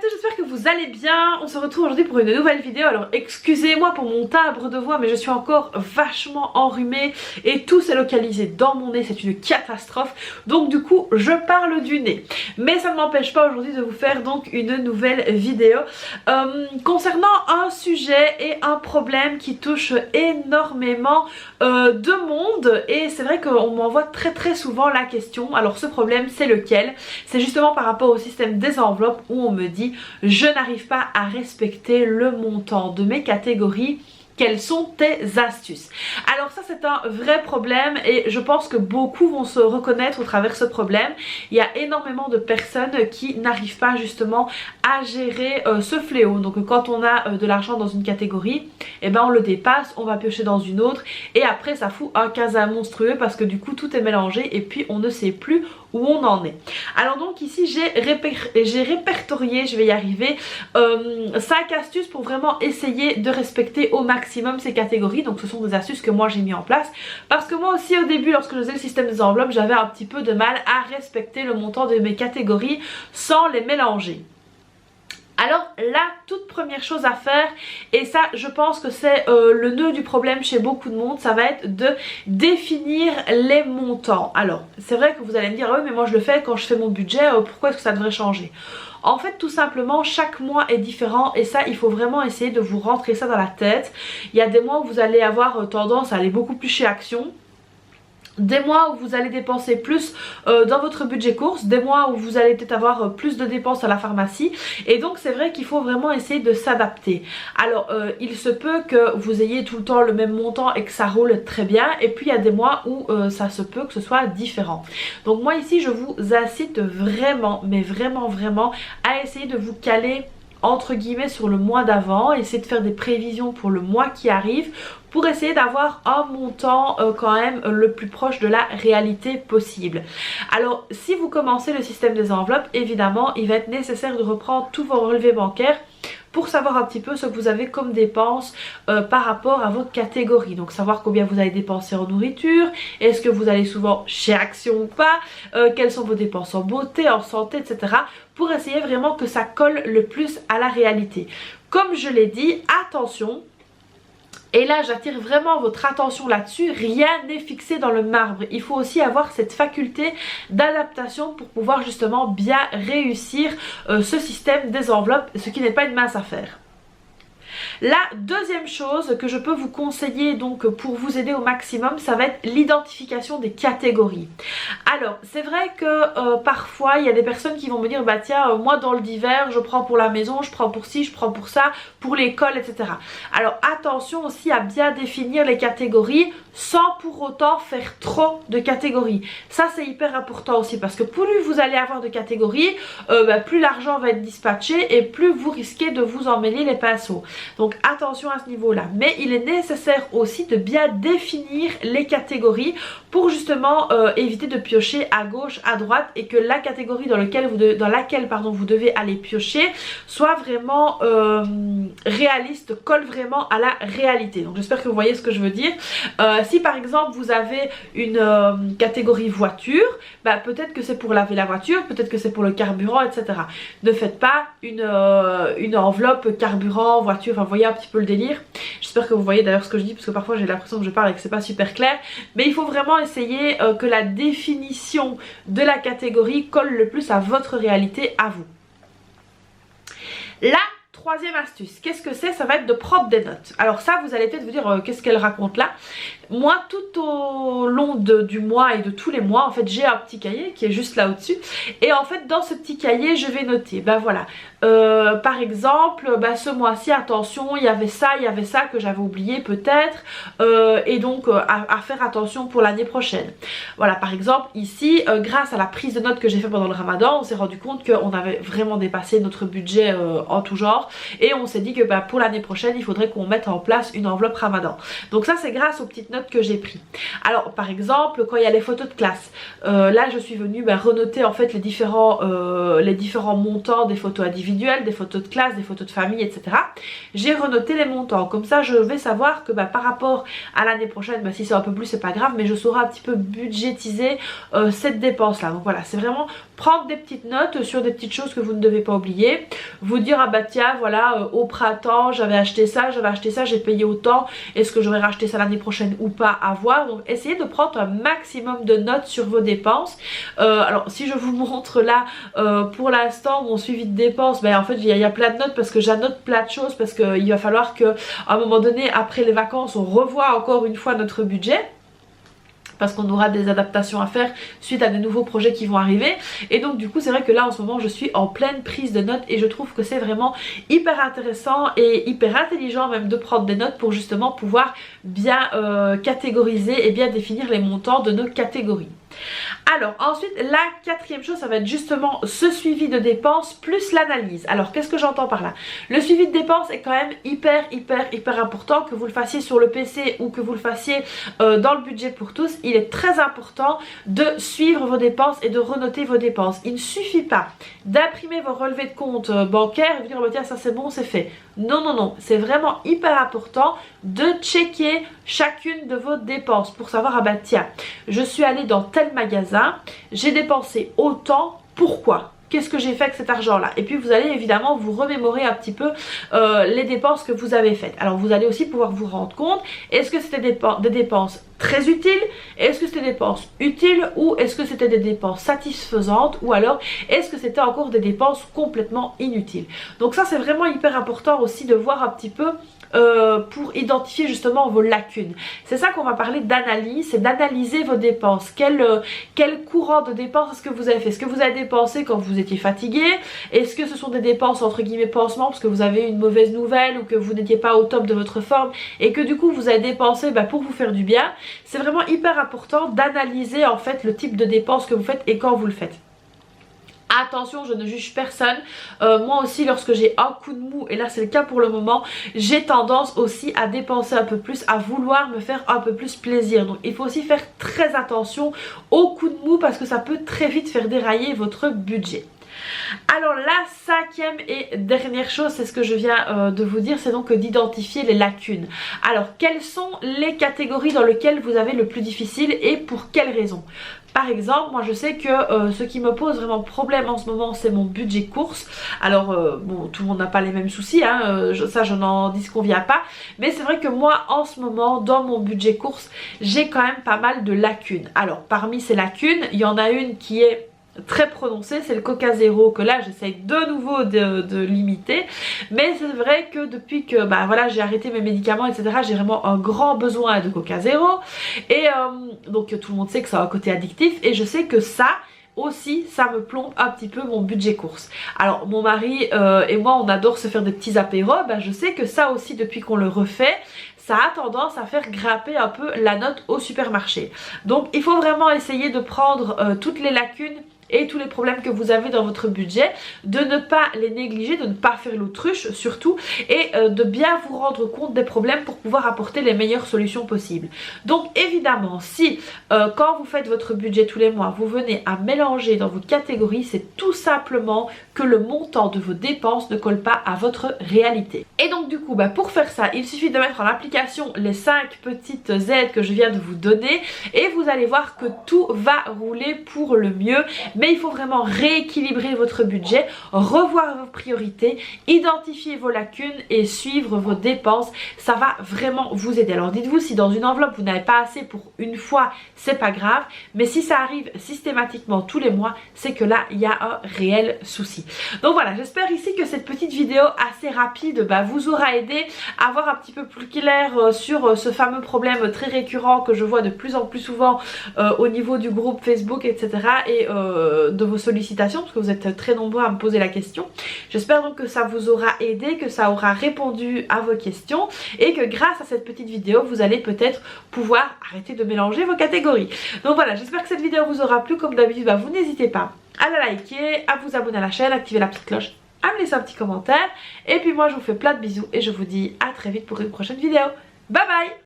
tous, j'espère que vous allez bien. On se retrouve aujourd'hui pour une nouvelle vidéo. Alors excusez-moi pour mon timbre de voix, mais je suis encore vachement enrhumée et tout s'est localisé dans mon nez, c'est une catastrophe. Donc du coup je parle du nez. Mais ça ne m'empêche pas aujourd'hui de vous faire donc une nouvelle vidéo concernant un sujet et un problème qui touche énormément de monde. Et c'est vrai qu'on m'envoie très souvent la question. Alors ce problème, c'est lequel? C'est justement par rapport au système des enveloppes où on me dit je n'arrive pas à respecter le montant de mes catégories. Quelles sont tes astuces? Alors ça c'est un vrai problème et je pense que beaucoup vont se reconnaître au travers de ce problème. Il y a énormément de personnes qui n'arrivent pas justement à gérer ce fléau. Donc quand on a de l'argent dans une catégorie, et ben on le dépasse, on va piocher dans une autre et après ça fout un casa monstrueux parce que du coup tout est mélangé et puis on ne sait plus où on en est. Alors donc ici j'ai répertorié, je vais y arriver, 5 astuces pour vraiment essayer de respecter au maximum ces catégories. Donc ce sont des astuces que moi j'ai mis en place parce que moi aussi au début lorsque je faisais le système des enveloppes j'avais un petit peu de mal à respecter le montant de mes catégories sans les mélanger. Alors la toute première chose à faire, et ça je pense que c'est le nœud du problème chez beaucoup de monde, ça va être de définir les montants. Alors c'est vrai que vous allez me dire ah oui mais moi je le fais quand je fais mon budget, pourquoi est-ce que ça devrait changer? En fait tout simplement chaque mois est différent et ça il faut vraiment essayer de vous rentrer ça dans la tête. Il y a des mois où vous allez avoir tendance à aller beaucoup plus chez Action. Des mois où vous allez dépenser plus dans votre budget course, des mois où vous allez peut-être avoir plus de dépenses à la pharmacie et donc c'est vrai qu'il faut vraiment essayer de s'adapter. Alors il se peut que vous ayez tout le temps le même montant et que ça roule très bien et puis il y a des mois où ça se peut que ce soit différent. Donc moi ici je vous incite vraiment mais vraiment à essayer de vous caler entre guillemets sur le mois d'avant, essayer de faire des prévisions pour le mois qui arrive pour essayer d'avoir un montant quand même le plus proche de la réalité possible. Alors si vous commencez le système des enveloppes, évidemment il va être nécessaire de reprendre tous vos relevés bancaires pour savoir un petit peu ce que vous avez comme dépenses par rapport à votre catégorie. Donc savoir combien vous allez dépenser en nourriture, est-ce que vous allez souvent chez Action ou pas, quelles sont vos dépenses en beauté, en santé, etc. pour essayer vraiment que ça colle le plus à la réalité. Comme je l'ai dit, attention. Et là j'attire vraiment votre attention là-dessus, rien n'est fixé dans le marbre. Il faut aussi avoir cette faculté d'adaptation pour pouvoir justement bien réussir ce système des enveloppes, ce qui n'est pas une mince affaire. La deuxième chose que je peux vous conseiller donc pour vous aider au maximum, ça va être l'identification des catégories. Alors c'est vrai que parfois il y a des personnes qui vont me dire bah tiens moi dans le divers je prends pour la maison, je prends pour ci, je prends pour ça, pour l'école, etc. Alors attention aussi à bien définir les catégories sans pour autant faire trop de catégories. Ça c'est hyper important aussi parce que plus vous allez avoir de catégories, plus l'argent va être dispatché et plus vous risquez de vous emmêler les pinceaux. Donc attention à ce niveau là, mais il est nécessaire aussi de bien définir les catégories pour justement éviter de piocher à gauche, à droite et que la catégorie dans laquelle vous devez aller piocher soit vraiment réaliste, colle vraiment à la réalité. Donc j'espère que vous voyez ce que je veux dire. Si par exemple vous avez une catégorie voiture, bah, peut-être que c'est pour laver la voiture, peut-être que c'est pour le carburant, etc. Ne faites pas une enveloppe carburant, voiture, enfin vous voyez un petit peu le délire. J'espère que vous voyez d'ailleurs ce que je dis parce que parfois j'ai l'impression que je parle et que c'est pas super clair. Mais il faut vraiment essayer que la définition de la catégorie colle le plus à votre réalité, à vous. La troisième astuce, qu'est-ce que c'est? Ça va être de prendre des notes. Alors ça vous allez peut-être vous dire qu'est-ce qu'elle raconte là? Moi tout au long du mois et de tous les mois en fait j'ai un petit cahier qui est juste là au-dessus et en fait dans ce petit cahier je vais noter, ben voilà, par exemple ce mois-ci attention il y avait ça que j'avais oublié peut-être et donc à faire attention pour l'année prochaine. Voilà par exemple ici grâce à la prise de notes que j'ai fait pendant le ramadan on s'est rendu compte qu'on avait vraiment dépassé notre budget en tout genre et on s'est dit que pour l'année prochaine il faudrait qu'on mette en place une enveloppe ramadan. Donc ça c'est grâce aux petites notes que j'ai pris. Alors par exemple quand il y a les photos de classe, là je suis venue renoter en fait les différents montants des photos individuelles, des photos de classe, des photos de famille, etc. J'ai renoté les montants, comme ça je vais savoir que par rapport à l'année prochaine, si c'est un peu plus c'est pas grave, mais je saurai un petit peu budgétiser cette dépense là. Donc voilà, c'est vraiment prendre des petites notes sur des petites choses que vous ne devez pas oublier. vous dire ah bah tiens voilà au printemps j'avais acheté ça, j'ai payé autant, est-ce que j'aurais racheté ça l'année prochaine ou pas, à voir. Donc essayez de prendre un maximum de notes sur vos dépenses. Alors si je vous montre là pour l'instant mon suivi de dépenses, ben en fait il y a plein de notes parce que j'annote plein de choses, parce qu'il va falloir que à un moment donné après les vacances on revoie encore une fois notre budget, parce qu'on aura des adaptations à faire suite à des nouveaux projets qui vont arriver. Et donc du coup c'est vrai que là en ce moment je suis en pleine prise de notes et je trouve que c'est vraiment hyper intéressant et hyper intelligent même de prendre des notes pour justement pouvoir bien catégoriser et bien définir les montants de nos catégories. Alors ensuite la quatrième chose, ça va être justement ce suivi de dépenses plus l'analyse. Alors qu'est-ce que j'entends par là? Le suivi de dépenses est quand même hyper important, que vous le fassiez sur le PC ou que vous le fassiez dans le budget pour tous. Il est très important de suivre vos dépenses et de renoter vos dépenses. Il ne suffit pas d'imprimer vos relevés de compte bancaires et vous dire oh, tiens ça c'est bon, c'est fait. Non, c'est vraiment hyper important de checker chacune de vos dépenses pour savoir ah bah tiens je suis allée dans tel magasin, j'ai dépensé autant, pourquoi? Qu'est-ce que j'ai fait avec cet argent là? Et puis vous allez évidemment vous remémorer un petit peu les dépenses que vous avez faites. Alors vous allez aussi pouvoir vous rendre compte, est-ce que c'était des dépenses très utiles, est-ce que c'était des dépenses utiles, ou est-ce que c'était des dépenses satisfaisantes, ou alors est-ce que c'était encore des dépenses complètement inutiles. Donc ça c'est vraiment hyper important aussi de voir un petit peu pour identifier justement vos lacunes. C'est ça qu'on va parler d'analyse, c'est d'analyser vos dépenses. Quel courant de dépenses est-ce que vous avez fait? Est-ce que vous avez dépensé quand vous étiez fatigué? Est-ce que ce sont des dépenses entre guillemets pansements parce que vous avez une mauvaise nouvelle ou que vous n'étiez pas au top de votre forme et que du coup vous avez dépensé pour vous faire du bien? C'est vraiment hyper important d'analyser en fait le type de dépenses que vous faites et quand vous le faites. Attention, je ne juge personne, moi aussi lorsque j'ai un coup de mou, et là c'est le cas pour le moment, j'ai tendance aussi à dépenser un peu plus, à vouloir me faire un peu plus plaisir. Donc il faut aussi faire très attention au coup de mou parce que ça peut très vite faire dérailler votre budget. Alors la cinquième et dernière chose, c'est ce que je viens de vous dire, c'est donc d'identifier les lacunes. Alors quelles sont les catégories dans lesquelles vous avez le plus difficile et pour quelles raisons? Par exemple, moi je sais que ce qui me pose vraiment problème en ce moment c'est mon budget course. Alors bon, tout le monde n'a pas les mêmes soucis, hein, ça je n'en disconviens pas. Mais c'est vrai que moi en ce moment dans mon budget course j'ai quand même pas mal de lacunes. Alors parmi ces lacunes, il y en a une qui est très prononcé, c'est le Coca Zéro que là j'essaye de nouveau de limiter, mais c'est vrai que depuis que voilà j'ai arrêté mes médicaments etc, j'ai vraiment un grand besoin de Coca Zéro et donc tout le monde sait que ça a un côté addictif et je sais que ça aussi ça me plombe un petit peu mon budget course. Alors mon mari et moi on adore se faire des petits apéros, je sais que ça aussi depuis qu'on le refait ça a tendance à faire grimper un peu la note au supermarché. Donc il faut vraiment essayer de prendre toutes les lacunes et tous les problèmes que vous avez dans votre budget, de ne pas les négliger, de ne pas faire l'autruche surtout, et de bien vous rendre compte des problèmes pour pouvoir apporter les meilleures solutions possibles. Donc évidemment, si quand vous faites votre budget tous les mois, vous venez à mélanger dans vos catégories, c'est tout simplement que le montant de vos dépenses ne colle pas à votre réalité. Et donc du coup, pour faire ça, il suffit de mettre en application les 5 petites aides que je viens de vous donner et vous allez voir que tout va rouler pour le mieux. Mais il faut vraiment rééquilibrer votre budget, revoir vos priorités, identifier vos lacunes et suivre vos dépenses. Ça va vraiment vous aider. Alors dites-vous, si dans une enveloppe vous n'avez pas assez pour une fois, c'est pas grave. Mais si ça arrive systématiquement tous les mois, c'est que là, il y a un réel souci. Donc voilà, j'espère ici que cette petite vidéo assez rapide vous aura aidé à voir un petit peu plus clair sur ce fameux problème très récurrent que je vois de plus en plus souvent au niveau du groupe Facebook, etc. et de vos sollicitations, parce que vous êtes très nombreux à me poser la question. J'espère donc que ça vous aura aidé, que ça aura répondu à vos questions et que grâce à cette petite vidéo, vous allez peut-être pouvoir arrêter de mélanger vos catégories. Donc voilà, j'espère que cette vidéo vous aura plu. Comme d'habitude, vous n'hésitez pas à la liker, à vous abonner à la chaîne, activer la petite cloche, à me laisser un petit commentaire. Et puis moi, je vous fais plein de bisous et je vous dis à très vite pour une prochaine vidéo. Bye bye!